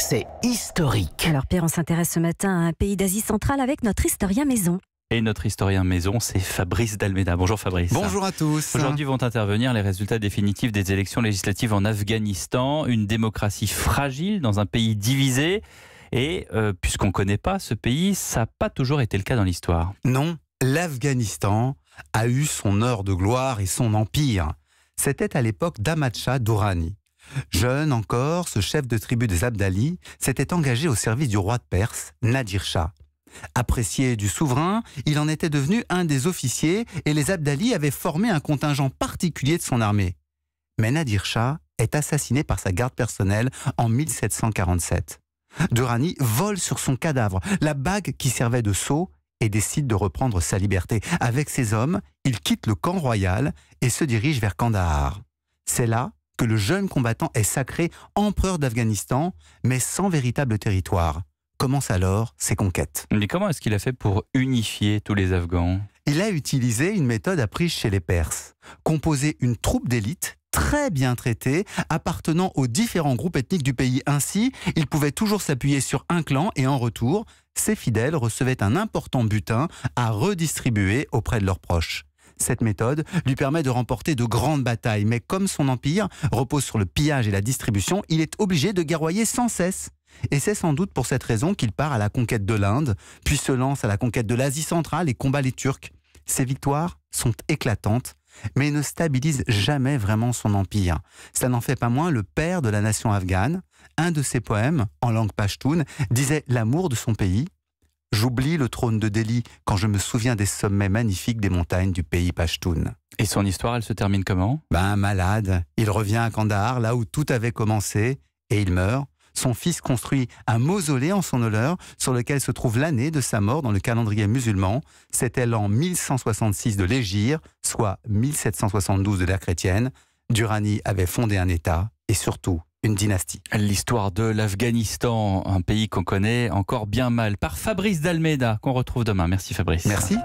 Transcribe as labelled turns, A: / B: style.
A: c'est historique.
B: Alors Pierre, on s'intéresse ce matin à un pays d'Asie centrale avec notre historien maison.
C: Et notre historien maison, c'est Fabrice d'Almeida. Bonjour Fabrice.
D: Bonjour à tous.
C: Aujourd'hui vont intervenir les résultats définitifs des élections législatives en Afghanistan. Une démocratie fragile dans un pays divisé. Et puisqu'on ne connaît pas ce pays, ça n'a pas toujours été le cas dans l'histoire.
D: Non, l'Afghanistan a eu son heure de gloire et son empire. C'était à l'époque d'Ahmad Shah Durrani. Jeune encore, ce chef de tribu des Abdalis s'était engagé au service du roi de Perse, Nadir Shah. Apprécié du souverain, il en était devenu un des officiers et les Abdalis avaient formé un contingent particulier de son armée. Mais Nadir Shah est assassiné par sa garde personnelle en 1747. Durrani vole sur son cadavre la bague qui servait de sceau et décide de reprendre sa liberté. Avec ses hommes, il quitte le camp royal et se dirige vers Kandahar. C'est là que le jeune combattant est sacré empereur d'Afghanistan, mais sans véritable territoire. Commencent alors ses conquêtes.
C: Mais comment est-ce qu'il a fait pour unifier tous les Afghans ?
D: Il a utilisé une méthode apprise chez les Perses. Composer une troupe d'élite très bien traitée, appartenant aux différents groupes ethniques du pays. Ainsi, il pouvait toujours s'appuyer sur un clan et en retour, ses fidèles recevaient un important butin à redistribuer auprès de leurs proches. Cette méthode lui permet de remporter de grandes batailles, mais comme son empire repose sur le pillage et la distribution, il est obligé de guerroyer sans cesse. Et c'est sans doute pour cette raison qu'il part à la conquête de l'Inde, puis se lance à la conquête de l'Asie centrale et combat les Turcs. Ses victoires sont éclatantes, mais ne stabilisent jamais vraiment son empire. Ça n'en fait pas moins le père de la nation afghane. Un de ses poèmes, en langue pachtoune, disait l'amour de son pays. « J'oublie le trône de Delhi quand je me souviens des sommets magnifiques des montagnes du pays pachtoun. »
C: Et son histoire, elle se termine comment ?
D: Malade, il revient à Kandahar, là où tout avait commencé, et il meurt. Son fils construit un mausolée en son honneur sur lequel se trouve l'année de sa mort dans le calendrier musulman. C'était l'an 1166 de l'Hégire, soit 1772 de l'ère chrétienne. Durrani avait fondé un État et surtout une dynastie.
C: L'histoire de l'Afghanistan, un pays qu'on connaît encore bien mal, par Fabrice d'Almeida, qu'on retrouve demain. Merci Fabrice.
D: Merci.